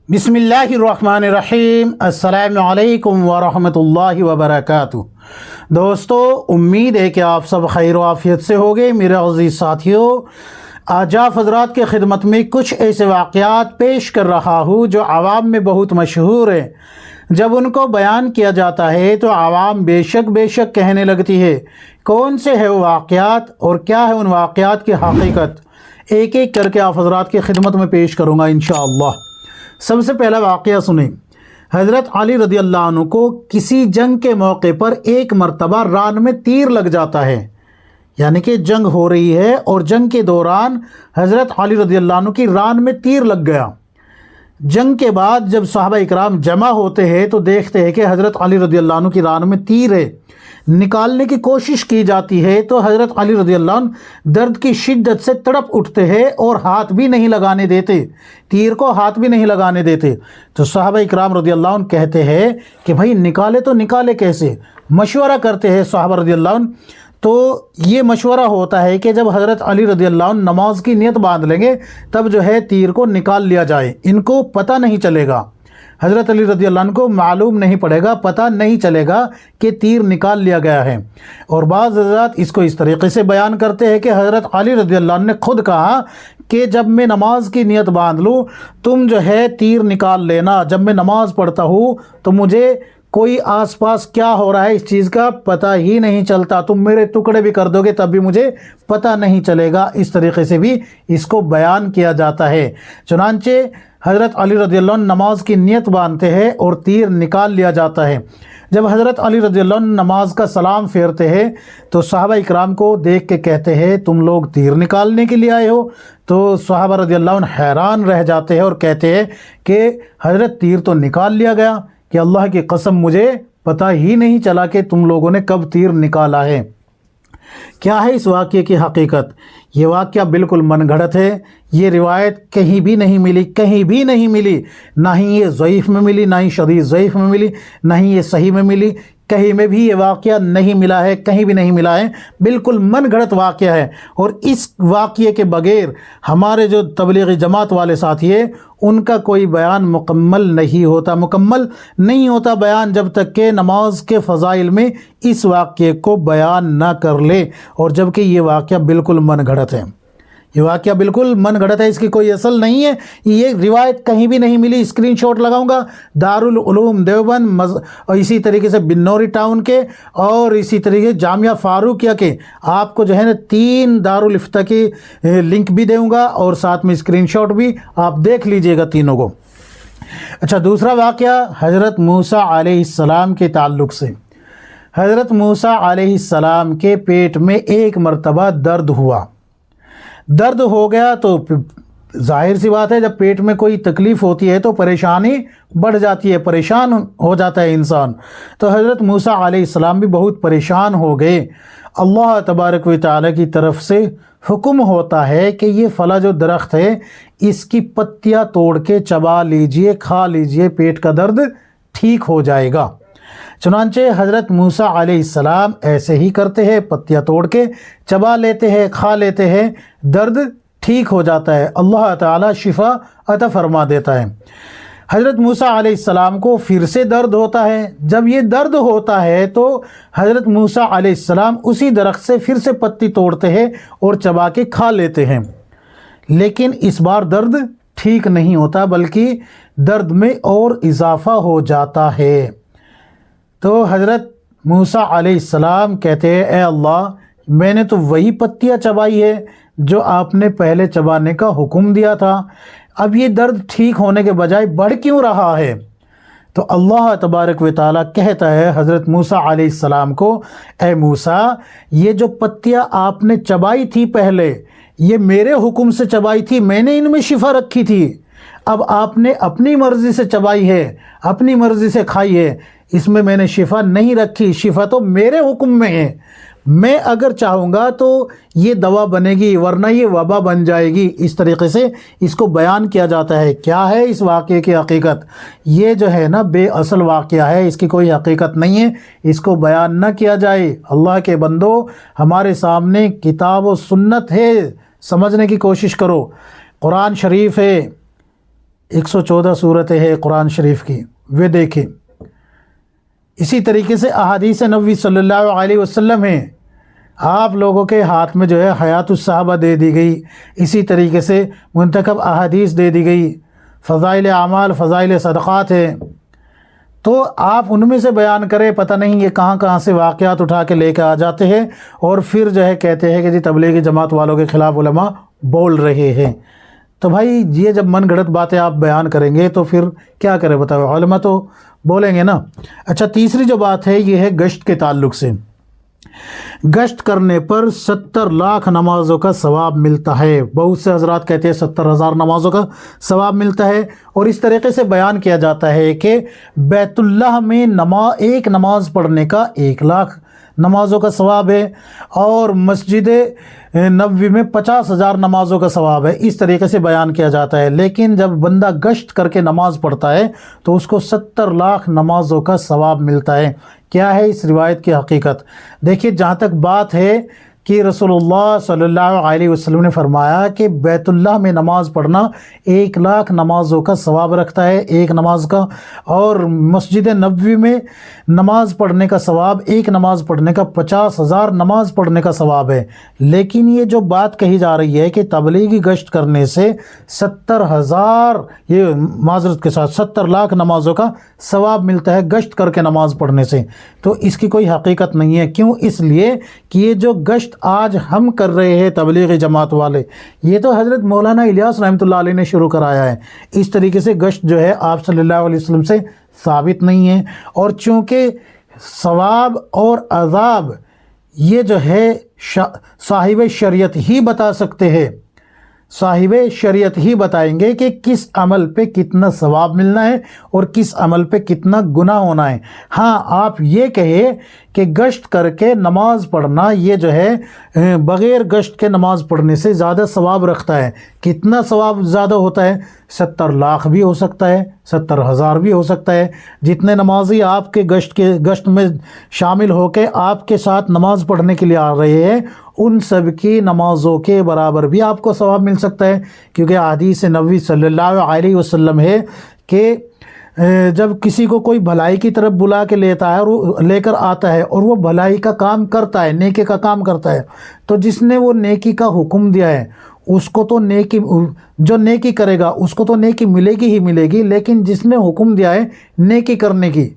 बिस्मिल्लाहिर्रहमानिर्रहीम। अस्सलामु अलैकुम वरहमतुल्लाहि वबरकातुहू। दोस्तों, उम्मीद है कि आप सब खैर आफियत से होंगे। मेरे अज़ीज़ साथियों, आज आप हज़रात के खिदमत में कुछ ऐसे वाक़यात पेश कर रहा हूँ जो आवाम में बहुत मशहूर है। जब उनको बयान किया जाता है तो आवाम बेशक कहने लगती है। कौन से है वो वाक़यात और क्या है उन वाक़यात की हकीकत, एक एक करके आप हज़रात की खिदमत में पेश करूँगा इंशाअल्लाह। सबसे पहला वाक़या सुने। हज़रत अली रज़ी अल्लाह अन्हु को किसी जंग के मौके पर एक मरतबा रान में तीर लग जाता है, यानी कि जंग हो रही है और जंग के दौरान हज़रत अली रज़ी अल्लाह अन्हु की रान में तीर लग गया। जंग के बाद जब सहाबा इकराम जमा होते हैं तो देखते हैं कि हज़रत अली रज़ी अल्लाह अन्हु की रान में तीर है। निकालने की कोशिश की जाती है तो हज़रत अली रज़ी अल्लाह अन्हु दर्द की शिद्दत से तड़प उठते हैं और हाथ भी नहीं लगाने देते, तीर को हाथ भी नहीं लगाने देते। तो सहाबा इकराम रज़ी अल्लाह अन्हु कहते हैं कि भाई निकाले तो निकाले कैसे। मशवरा करते हैं सहाबा रज़ी अल्लाह अन्हु। तो ये मशवरा होता है कि जब हज़रत अली रज़ी अल्लाह अन्हु नमाज की नियत बांध लेंगे तब जो है तीर को निकाल लिया जाए। इनको पता नहीं चलेगा, हज़रत अली रज़ी अल्लाह अन्हु को मालूम नहीं पड़ेगा, पता नहीं चलेगा कि तीर निकाल लिया गया है। और बाज़ हज़रात इसको इस तरीके से बयान करते हैं कि हज़रत अली रज़ी अल्लाह अन्हु ने खुद कहा कि जब मैं नमाज की नियत बांध लूँ तुम जो है तीर निकाल लेना। जब मैं नमाज पढ़ता हूँ तो मुझे कोई आसपास क्या हो रहा है इस चीज़ का पता ही नहीं चलता, तुम मेरे टुकड़े भी कर दोगे तब भी मुझे पता नहीं चलेगा। इस तरीके से भी इसको बयान किया जाता है। चुनांचे हज़रत अली रज़ी अल्लाह अन्हु नमाज की नियत बांधते हैं और तीर निकाल लिया जाता है। जब हज़रत अली रज़ी अल्लाह अन्हु नमाज का सलाम फेरते हैं तो सहाबा इकराम को देख के कहते हैं तुम लोग तीर निकालने के लिए आए हो। तो सहाबा रज़ी अल्लाह अन्हु हैरान रह जाते हैं और कहते हैं कि हज़रत तीर तो निकाल लिया गया कि अल्लाह की कसम मुझे पता ही नहीं चला कि तुम लोगों ने कब तीर निकाला है। क्या है इस वाक़ये की हकीकत? ये वाक़या बिल्कुल मनगढ़ंत है। ये रिवायत कहीं भी नहीं मिली, कहीं भी नहीं मिली। ना ही ये ज़ईफ़ में मिली, ना ही शदीद ज़ईफ़ में मिली, ना ही ये सही में मिली। कहीं में भी ये वाक़या नहीं मिला है, कहीं भी नहीं मिला है। बिल्कुल मनगढ़ंत वाक़या है। और इस वाक़ये के बग़ैर हमारे जो तबलीगी जमात वाले साथी हैं उनका कोई बयान मुकम्मल नहीं होता बयान जब तक कि नमाज के फ़ज़ाइल में इस वाक़ये को बयान ना कर ले। और जबकि ये वाक़या बिल्कुल मनगढ़ंत है, ये वाक़या बिल्कुल मनगढ़ंत है, इसकी कोई असल नहीं है। ये रिवायत कहीं भी नहीं मिली। स्क्रीनशॉट लगाऊंगा दारुल उलूम देवबंद और इसी तरीके से बिन्नौरी टाउन के और इसी तरीके से जामिया फ़ारूकिया के आपको जो है ना 3 दारुल इफ्ता की लिंक भी दूँगा और साथ में स्क्रीनशॉट भी आप देख लीजिएगा तीनों को। अच्छा, दूसरा वाक़या हज़रत मूसा अलैहिस्सलाम के ताल्लुक़ से। हज़रत मूसा अलैहिस्सलाम के पेट में एक मरतबा दर्द हो गया। तो जाहिर सी बात है जब पेट में कोई तकलीफ़ होती है तो परेशानी बढ़ जाती है, परेशान हो जाता है इंसान। तो हज़रत मूसा अलैहिस्सलाम भी बहुत परेशान हो गए। अल्लाह तबारक व तआला की तरफ से हुक्म होता है कि ये फला जो दरख्त है इसकी पत्तियाँ तोड़ के चबा लीजिए, खा लीजिए, पेट का दर्द ठीक हो जाएगा। चुनांचे हज़रत मूसा अलैहिस्सलाम ऐसे ही करते हैं, पत्तियाँ तोड़ के चबा लेते हैं, खा लेते हैं, दर्द ठीक हो जाता है, अल्लाह ताला शिफा अता फरमा देता है। हज़रत मूसा अलैहिस्सलाम को फिर से दर्द होता है। जब ये दर्द होता है तो हज़रत मूसा अलैहिस्सलाम उसी दरख्त से फिर से पत्ती तोड़ते हैं और चबा के खा लेते हैं, लेकिन इस बार दर्द ठीक नहीं होता बल्कि दर्द में और इजाफ़ा हो जाता है। तो हज़रत मूसा अलैहिस्सलाम कहते हैं ए अल्लाह, मैंने तो वही पत्तियाँ चबाई है जो आपने पहले चबाने का हुक्म दिया था, अब ये दर्द ठीक होने के बजाय बढ़ क्यों रहा है? तो अल्लाह तबारक व तआला कहता है हज़रत मूसा अलैहिस्सलाम को, ए मूसा, ये जो पत्तियाँ आपने चबाई थी पहले ये मेरे हुक्म से चबाई थी, मैंने इनमें शिफा रखी थी। अब आपने अपनी मर्ज़ी से चबाई है, अपनी मर्ज़ी से खाई है, इसमें मैंने शिफा नहीं रखी, शिफा तो मेरे हुक्म में है। मैं अगर चाहूँगा तो ये दवा बनेगी वरना ये वबा बन जाएगी। इस तरीके से इसको बयान किया जाता है। क्या है इस वाक़ये की हकीकत? ये जो है ना बेअसल वाक़या है, इसकी कोई हकीकत नहीं है, इसको बयान न किया जाए। अल्लाह के बंदो, हमारे सामने किताब व सुन्नत है, समझने की कोशिश करो। कुरान शरीफ है, 114 صورتیں ہے قرآن شریف کی، وہ دیکھیں۔ اسی طریقے سے احادیث نبوی صلی اللہ علیہ وسلم ہیں، آپ لوگوں کے ہاتھ میں جو ہے حیات الصحابہ دے دی گئی، اسی طریقے سے منتخب احادیث دے دی گئی، فضائل اعمال، فضائل صدقات ہے، تو آپ ان میں سے بیان کریں۔ پتہ نہیں یہ کہاں کہاں سے واقعات اٹھا کے لے کے آ جاتے ہیں اور پھر جو ہے کہتے ہیں کہ جی تبلیغی جماعت والوں کے خلاف علماء بول رہے ہیں۔ تو بھائی یہ جب من گھڑت باتیں آپ بیان کریں گے تو پھر کیا کرے بتاؤ، علماء تو بولیں گے نا۔ اچھا، تیسری جو بات ہے یہ ہے گشت کے تعلق سے۔ گشت کرنے پر 70 لاکھ نمازوں کا ثواب ملتا ہے۔ بہت سے حضرات کہتے ہیں 70,000 نمازوں کا ثواب ملتا ہے، اور اس طریقے سے بیان کیا جاتا ہے کہ بیت اللہ میں ایک نماز پڑھنے کا 1 لاکھ نمازوں کا ثواب ہے، اور مسجد نبوی میں 50,000 نمازوں کا ثواب ہے۔ اس طریقے سے بیان کیا جاتا ہے، لیکن جب بندہ گشت کر کے نماز پڑھتا ہے تو اس کو 70 لاکھ نمازوں کا ثواب ملتا ہے۔ کیا ہے اس روایت کی حقیقت؟ دیکھیے، جہاں تک بات ہے کہ رسول اللہ صلی اللہ علیہ وسلم نے فرمایا کہ بیت اللہ میں نماز پڑھنا 1 لاکھ نمازوں کا ثواب رکھتا ہے، ایک نماز کا، اور مسجد نبوی میں نماز پڑھنے کا ثواب، ایک نماز پڑھنے کا 50,000 نماز پڑھنے کا ثواب ہے۔ لیکن یہ جو بات کہی جا رہی ہے کہ تبلیغی گشت کرنے سے 70,000، یہ معذرت کے ساتھ 70 لاکھ نمازوں کا ثواب ملتا ہے گشت کر کے نماز پڑھنے سے، تو اس کی کوئی حقیقت نہیں ہے۔ کیوں؟ اس لیے کہ یہ جو گشت آج ہم کر رہے ہیں تبلیغی جماعت والے، یہ تو حضرت مولانا الیاس رحمۃ اللہ علیہ نے شروع کرایا ہے۔ اس طریقے سے گشت جو ہے آپ صلی اللہ علیہ وسلم سے ثابت نہیں ہے، اور چونکہ ثواب اور عذاب یہ جو ہے صاحب شریعت ہی بتا سکتے ہیں، صاحب شریعت ہی بتائیں گے کہ کس عمل پہ کتنا ثواب ملنا ہے اور کس عمل پہ کتنا گناہ ہونا ہے۔ ہاں، آپ یہ کہیں کہ گشت کر کے نماز پڑھنا یہ جو ہے بغیر گشت کے نماز پڑھنے سے زیادہ ثواب رکھتا ہے۔ کتنا ثواب زیادہ ہوتا ہے؟ 70 لاکھ بھی ہو سکتا ہے، 70,000 بھی ہو سکتا ہے۔ جتنے نمازی آپ کے گشت میں شامل ہو کے آپ کے ساتھ نماز پڑھنے کے لیے آ رہے ہیں، ان سب کی نمازوں کے برابر بھی آپ کو ثواب مل سکتا ہے، کیونکہ حدیث نبوی صلی اللہ علیہ وسلم ہے کہ جب کسی کو کوئی بھلائی کی طرف بلا کے لیتا ہے اور لے کر آتا ہے اور وہ بھلائی کا کام کرتا ہے، نیکی کا کام کرتا ہے، تو جس نے وہ نیکی کا حکم دیا ہے اس کو تو نیکی، جو نیکی کرے گا اس کو تو نیکی ملے گی ہی ملے گی، لیکن جس نے حکم دیا ہے نیکی کرنے کی،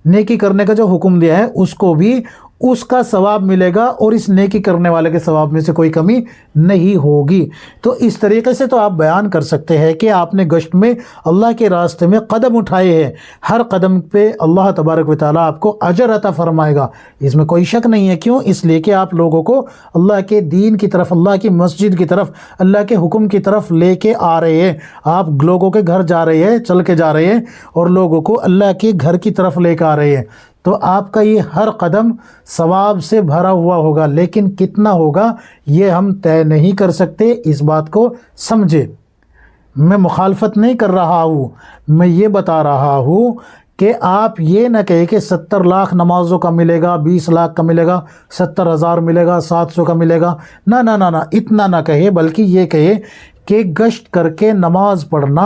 نیکی کرنے کا جو حکم دیا ہے اس کو بھی اس کا ثواب ملے گا، اور اس نیکی کرنے والے کے ثواب میں سے کوئی کمی نہیں ہوگی۔ تو اس طریقے سے تو آپ بیان کر سکتے ہیں کہ آپ نے گشت میں اللہ کے راستے میں قدم اٹھائے ہیں، ہر قدم پہ اللہ تبارک و تعالیٰ آپ کو اجر عطا فرمائے گا، اس میں کوئی شک نہیں ہے۔ کیوں؟ اس لیے کہ آپ لوگوں کو اللہ کے دین کی طرف، اللہ کی مسجد کی طرف، اللہ کے حکم کی طرف لے کے آ رہے ہیں، آپ لوگوں کے گھر جا رہے ہیں، چل کے جا رہے ہیں اور لوگوں کو اللہ کے گھر کی طرف لے کے آ رہے ہیں، تو آپ کا یہ ہر قدم ثواب سے بھرا ہوا ہوگا، لیکن کتنا ہوگا یہ ہم طے نہیں کر سکتے۔ اس بات کو سمجھے، میں مخالفت نہیں کر رہا ہوں، میں یہ بتا رہا ہوں کہ آپ یہ نہ کہیں کہ 70 لاکھ نمازوں کا ملے گا، 20 لاکھ کا ملے گا، 70,000 ملے گا، 700 کا ملے گا، نہ نہ نہ نہ، اتنا نہ کہے، بلکہ یہ کہے کہ گشت کر کے نماز پڑھنا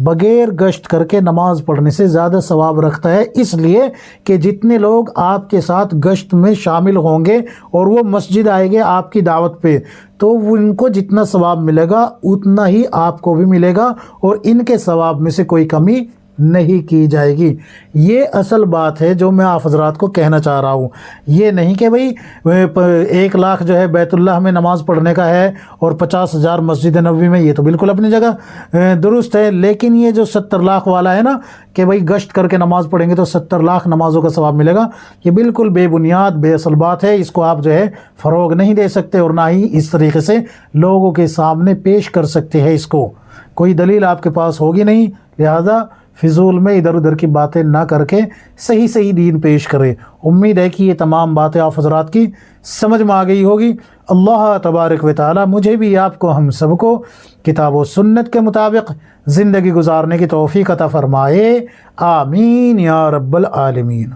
بغیر گشت کر کے نماز پڑھنے سے زیادہ ثواب رکھتا ہے، اس لیے کہ جتنے لوگ آپ کے ساتھ گشت میں شامل ہوں گے اور وہ مسجد آئیں گے آپ کی دعوت پہ، تو ان کو جتنا ثواب ملے گا اتنا ہی آپ کو بھی ملے گا، اور ان کے ثواب میں سے کوئی کمی نہیں کی جائے گی۔ یہ اصل بات ہے جو میں آپ حضرات کو کہنا چاہ رہا ہوں۔ یہ نہیں کہ بھئی 1 لاکھ جو ہے بیت اللہ میں نماز پڑھنے کا ہے اور 50,000 مسجد نبوی میں، یہ تو بالکل اپنی جگہ درست ہے، لیکن یہ جو 70 لاکھ والا ہے نا کہ بھئی گشت کر کے نماز پڑھیں گے تو 70 لاکھ نمازوں کا ثواب ملے گا، یہ بالکل بے بنیاد، بے اصل بات ہے۔ اس کو آپ جو ہے فروغ نہیں دے سکتے، اور نہ ہی اس طریقے سے لوگوں کے سامنے پیش کر سکتے ہیں۔ اس کو کوئی دلیل آپ کے پاس ہوگی نہیں، لہذا فضول میں ادھر ادھر کی باتیں نہ کر کے صحیح دین پیش کرے۔ امید ہے کہ یہ تمام باتیں آپ حضرات کی سمجھ میں آ گئی ہوگی۔ اللہ تبارک و تعالی مجھے بھی، آپ کو، ہم سب کو کتاب و سنت کے مطابق زندگی گزارنے کی توفیق عطا فرمائے، آمین یا رب العالمین۔